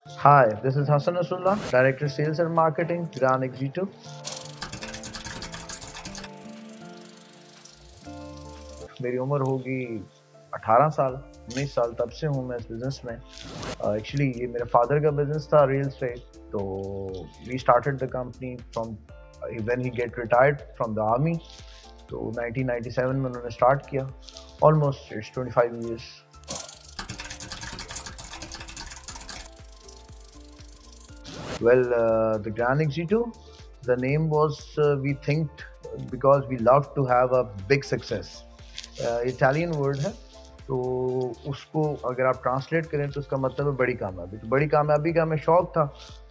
Hi, this is Hassan Nasrullah, Director Sales and Marketing, Gran Exito. मेरी उम्र होगी 18 साल 19 साल तब से हूँ मैं इस बिज़नेस में। एक्चुअली ये मेरे फादर का बिज़नेस था रियल एस्टेट, तो we started the company from when he get retired from the army. तो 1997 में उन्होंने स्टार्ट किया। Almost it's 25 years. Well, the Gran Exito, the name was we think because we love to have a big success. Italian word है, तो उसको अगर आप translate करें तो उसका मतलब है बड़ी कामयाबी। तो बड़ी कामयाबी का हमें शौक था,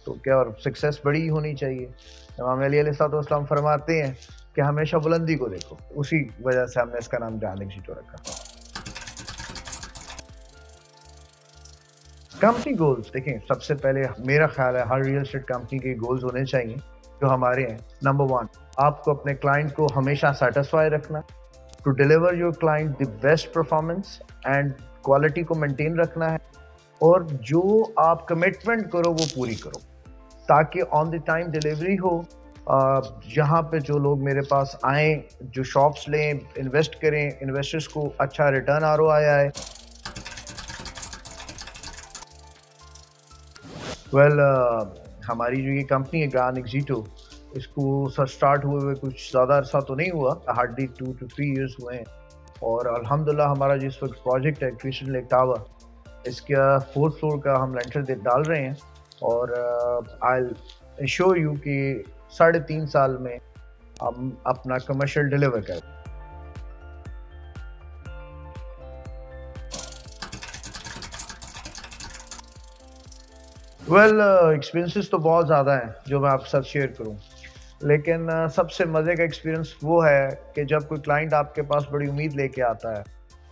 तो क्या और सक्सेस बड़ी ही होनी चाहिए। इमाम अली अलैहिस्सलाम फरमाते हैं कि हमेशा बुलंदी को देखो, उसी वजह से हमने इसका नाम ग्रैंड एग्जीटो रखा। कंपनी गोल्स देखें, सबसे पहले मेरा ख्याल है हर रियल एस्टेट कंपनी के गोल्स होने चाहिए जो हमारे हैं। नंबर 1, आपको अपने क्लाइंट को हमेशा सेटिस्फाई रखना, to deliver your client the best performance and quality को मेंटेन रखना है, और जो आप कमिटमेंट करो वो पूरी करो ताकि ऑन द टाइम डिलीवरी हो। जहाँ पे जो लोग मेरे पास आएँ, जो शॉप्स लें, इन्वेस्ट करें, इन्वेस्टर्स को अच्छा रिटर्न ROI आए। वेल, हमारी जो ये कंपनी है ग्रान एक्जीटो, इसको स्टार्ट हुए कुछ ज़्यादा अरसा तो नहीं हुआ, हार्डली 2 to 3 years हुए हैं। और अल्हम्दुलिल्लाह हमारा जिस वक्त प्रोजेक्ट है क्रिस्टल लेक टावर, इसका 4th फ्लोर का हम लेंटर डाल रहे हैं, और आई इंश्योर यू कि 3.5 साल में हम अपना कमर्शियल डिलीवर करें। वेल, एक्सपीरियंसेस तो बहुत ज़्यादा हैं जो मैं आपके साथ शेयर करूं, लेकिन सबसे मज़े का एक्सपीरियंस वो है कि जब कोई क्लाइंट आपके पास बड़ी उम्मीद लेके आता है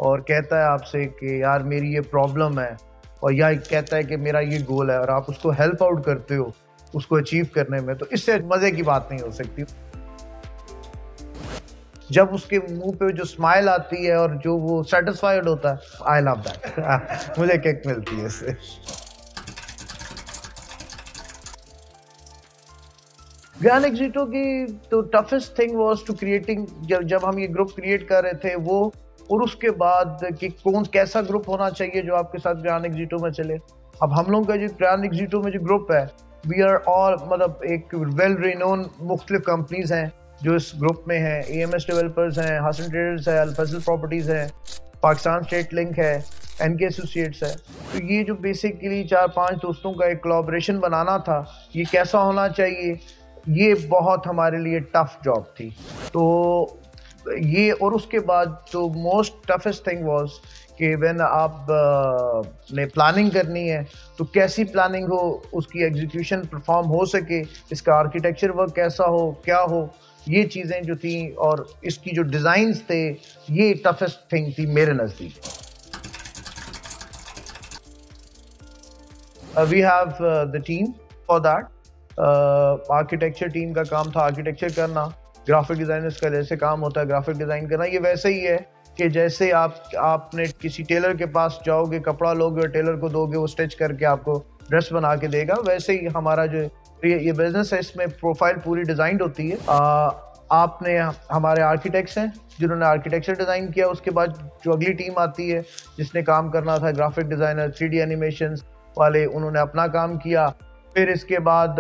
और कहता है आपसे कि यार मेरी ये प्रॉब्लम है, और या कहता है कि मेरा ये गोल है, और आप उसको हेल्प आउट करते हो उसको अचीव करने में, तो इससे मज़े की बात नहीं हो सकती। जब उसके मुंह पे जो स्माइल आती है और जो वो सेटिस्फाइड होता है, आई लव दैट। मुझे किक मिलती है इससे। ग्रैंड एग्जीटो की तो toughest thing was to creating, जब हम ये ग्रुप क्रिएट कर रहे थे वो, और उसके बाद कि कौन कैसा ग्रुप होना चाहिए जो आपके साथ ग्रैंड एग्जीटो में चले। अब हम लोग का जो ग्रैंड एग्जीटो में जो ग्रुप है, वी आर ऑल मतलब एक वेल रिनोन मुख्तलिफ कंपनीज हैं जो इस ग्रुप में हैं। AMS डेवलपर्स हैं, हसन ट्रेडर्स है, अल फजल प्रॉपर्टीज है, पाकिस्तान स्टेट लिंक है, NK एसोसिएट्स है। तो ये जो बेसिकली 4-5 दोस्तों का एक कोलैबोरेशन बनाना था, ये कैसा होना चाहिए, ये बहुत हमारे लिए टफ जॉब थी। तो ये, और उसके बाद जो मोस्ट टफेस्ट थिंग वाज कि व्हेन आप ने प्लानिंग करनी है, तो कैसी प्लानिंग हो, उसकी एग्जीक्यूशन परफॉर्म हो सके, इसका आर्किटेक्चर वर्क कैसा हो, क्या हो, ये चीज़ें जो थी, और इसकी जो डिज़ाइंस थे, ये टफेस्ट थिंग थी मेरे नज़दीक। We have the team for that. Architecture team का काम था आर्किटेक्चर करना, ग्राफिक डिज़ाइनर्स का जैसे काम होता है ग्राफिक डिज़ाइन करना। ये वैसे ही है कि जैसे आपने किसी टेलर के पास जाओगे, कपड़ा लोगे और टेलर को दोगे, वो स्टिच करके आपको ड्रेस बना के देगा। वैसे ही हमारा जो ये बिज़नेस है, इसमें प्रोफाइल पूरी डिज़ाइन होती है। आपने हमारे आर्किटेक्ट्स हैं जिन्होंने आर्किटेक्चर डिज़ाइन किया, उसके बाद जो अगली टीम आती है जिसने काम करना था, ग्राफिक डिज़ाइनर, 3D एनिमेशंस वाले, उन्होंने अपना काम किया। फिर इसके बाद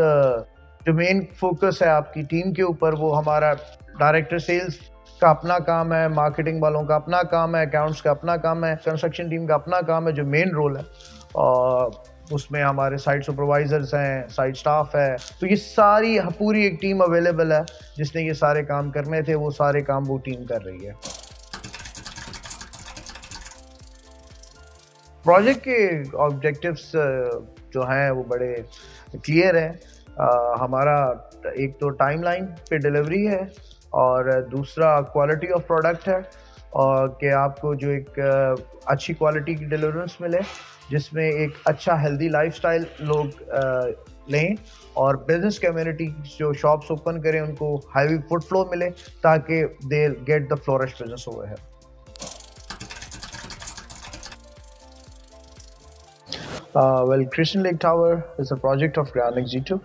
जो मेन फोकस है आपकी टीम के ऊपर, वो हमारा डायरेक्टर सेल्स का अपना काम है, मार्केटिंग वालों का अपना काम है, अकाउंट्स का अपना काम है, कंस्ट्रक्शन टीम का अपना काम है जो मेन रोल है, और उसमें हमारे साइट सुपरवाइजर्स हैं, साइट स्टाफ है। तो ये सारी पूरी एक टीम अवेलेबल है जिसने ये सारे काम करने थे, वो सारे काम वो टीम कर रही है। प्रोजेक्ट के ऑब्जेक्टिव्स जो हैं वो बड़े क्लियर हैं। हमारा एक तो टाइमलाइन पे डिलीवरी है, और दूसरा क्वालिटी ऑफ प्रोडक्ट है, और कि आपको जो एक अच्छी क्वालिटी की डिलीवरेंस मिले, जिसमें एक अच्छा हेल्दी लाइफस्टाइल लोग लें, और बिजनेस कम्युनिटी जो शॉप्स ओपन करें उनको हैवी फुट फ्लो मिले ताकि they get the flourish business over है। Well, Christian Lake Tower is a project of Granite G2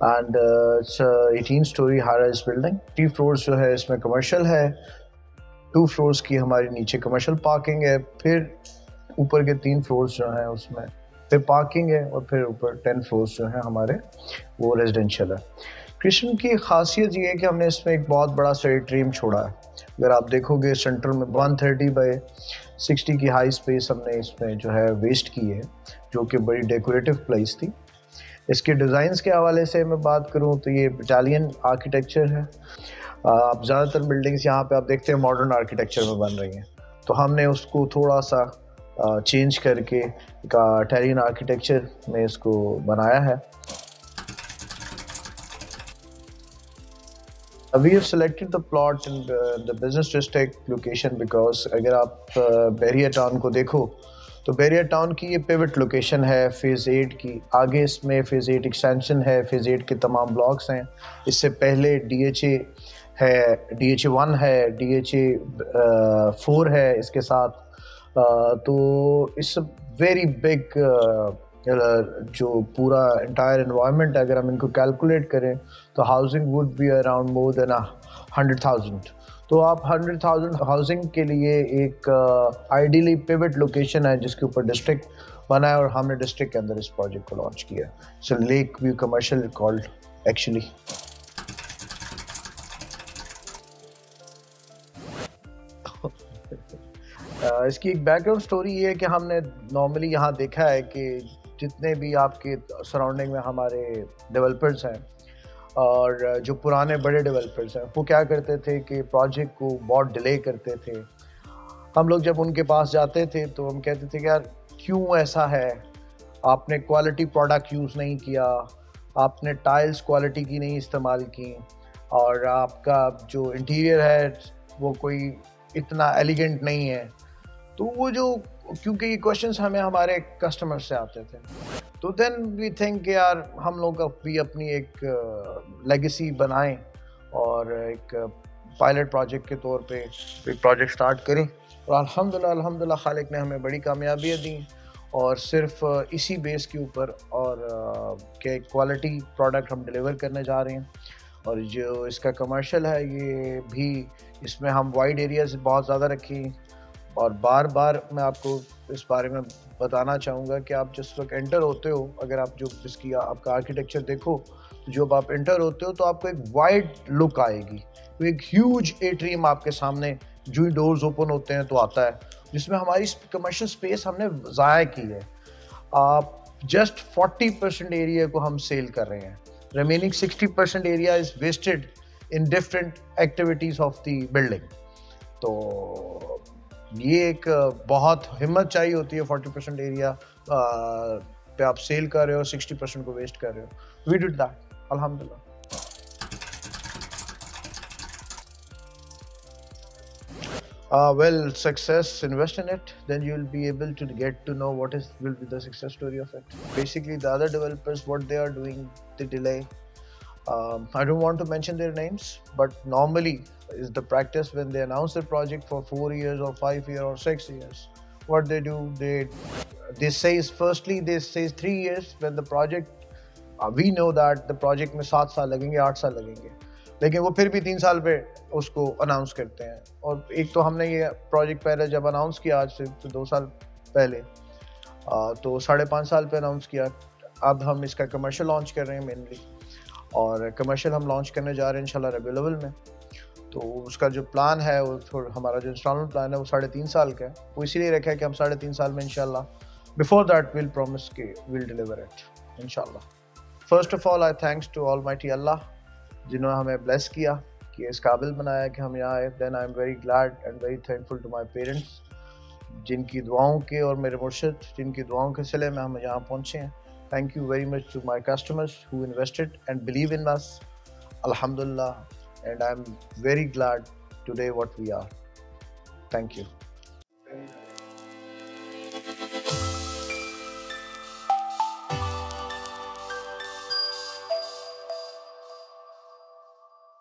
and it's a 18-story high-rise building. 3 floors जो है इसमें कमर्शियल है, 2 फ्लोर्स की हमारी नीचे कमर्शियल पार्किंग है, फिर ऊपर के 3 फ्लोर्स जो हैं उसमें फिर पार्किंग है और फिर ऊपर 10 फ्लोर्स जो हैं हमारे वो रेजिडेंशियल है। क्रिश्चियन की खासियत ये है कि हमने इसमें एक बहुत बड़ा स्टेडियम छोड़ा है। अगर आप देखोगे सेंटर में 130 बाई 60 की हाई स्पेस हमने इसमें जो है वेस्ट की है, जो कि बड़ी डेकोरेटिव प्लेस थी। इसके डिज़ाइंस के हवाले से मैं बात करूं तो ये इटालियन आर्किटेक्चर है। आप ज़्यादातर बिल्डिंग्स यहाँ पे आप देखते हैं मॉडर्न आर्किटेक्चर में बन रही हैं, तो हमने उसको थोड़ा सा चेंज करके इटालियन आर्किटेक्चर में इसको बनाया है। We have selected the plot in the business district location because अगर आप बैरियर टाउन को देखो तो बैरियर टाउन की ये पिवट लोकेशन है फेज़ 8 की। आगे इसमें फेज़ 8 एक्सटेंशन है, फेज़ 8 के तमाम ब्लॉक्स हैं। इससे पहले DHA है, DHA 1 है, DHA 4 है इसके साथ। तो इट्स वेरी बिग जो पूरा इंटायर एनवायरनमेंट अगर हम इनको कैलकुलेट करें तो housing would be around more than 100,000। तो आप 100,000 हाउसिंग के लिए एक आइडियली पिवट लोकेशन है जिसके ऊपर डिस्ट्रिक्ट बना है और हमने डिस्ट्रिक्ट के अंदर इस प्रोजेक्ट को लॉन्च किया। So Lake View commercial called actually. इसकी एक बैकग्राउंड स्टोरी ये है कि हमने नॉर्मली यहाँ देखा है कि जितने भी आपके सराउंडिंग में हमारे डेवलपर्स हैं और जो पुराने बड़े डेवलपर्स हैं वो क्या करते थे कि प्रोजेक्ट को बहुत डिले करते थे। हम लोग जब उनके पास जाते थे तो हम कहते थे कि यार क्यों ऐसा है, आपने क्वालिटी प्रोडक्ट यूज़ नहीं किया, आपने टाइल्स क्वालिटी की नहीं इस्तेमाल की और आपका जो इंटीरियर है वो कोई इतना एलिगेंट नहीं है। तो वो जो क्योंकि ये क्वेश्चंस हमें हमारे कस्टमर से आते थे, तो देन वी थिंक यार हम लोग भी अपनी एक लेगेसी बनाएं और एक पायलट प्रोजेक्ट के तौर पे एक प्रोजेक्ट स्टार्ट करें। और अल्हम्दुलिल्लाह खालिक ने हमें बड़ी कामयाबियाँ दी और सिर्फ इसी बेस के ऊपर और के क्वालिटी प्रोडक्ट हम डिलीवर करने जा रहे हैं। और जो इसका कमर्शियल है ये भी, इसमें हम वाइड एरियाज बहुत ज़्यादा रखी और बार बार मैं आपको इस बारे में बताना चाहूँगा कि आप जिस वक्त एंटर होते हो, अगर आप जो इसकी आपका आर्किटेक्चर देखो तो जब आप एंटर होते हो तो आपको एक वाइड लुक आएगी। तो एक ह्यूज एट्रियम आपके सामने जो ही डोर्स ओपन होते हैं तो आता है, जिसमें हमारी कमर्शियल स्पेस हमने ज़ाया की है। आप जस्ट 40% एरिया को हम सेल कर रहे हैं, remaining 60% area is wasted in different activities of the building. तो ये एक बहुत हिम्मत चाहिए होती है। 40% एरिया पे आप सेल कर रहे हो, 60% को वेस्ट कर रहे हो। वी डिड दैट, अल्हम्दुलिल्लाह। Well, success, invest in it, then you will be able to get to know what will be the success story of it. Basically, the other developers, what they are doing, they delay. I don't want to mention their names, but normally is the practice when they announce their project for 4 years or 5 years or 6 years. What they do, they say firstly they say 3 years when the project we know that the project में 7 साल लगेंगे, 8 साल लगेंगे, लेकिन वो फिर भी 3 साल पे उसको अनाउंस करते हैं। और एक तो हमने ये प्रोजेक्ट पहले जब अनाउंस किया आज से तो 2 साल पहले, तो 5.5 साल पे अनाउंस किया। अब हम इसका कमर्शियल लॉन्च कर रहे हैं मेनली, और कमर्शियल हम लॉन्च करने जा रहे हैं इंशाल्लाह रबीउल अव्वल में। तो उसका जो प्लान है वो हमारा जो इंस्टॉलमेंट प्लान है वो 3.5 साल का है। वो इसीलिए रखा है कि हम 3.5 साल में इंशाल्लाह बिफोर दैट विल प्रॉमिस के विल डिलीवर इट इंशाल्लाह। First of all I thanks to almighty Allah जिन्होंने हमें ब्लेस किया कि इस काबिल बनाया कि हम यहाँ आए। Then I am very glad and very thankful to my parents जिनकी दुआओं के और मेरे मुर्शिद जिनकी दुआओं के सिले में हम यहाँ पहुँचे हैं। Thank you very much to my customers who invested and believe in us. Alhamdulillah, and I'm very glad today what we are. Thank you.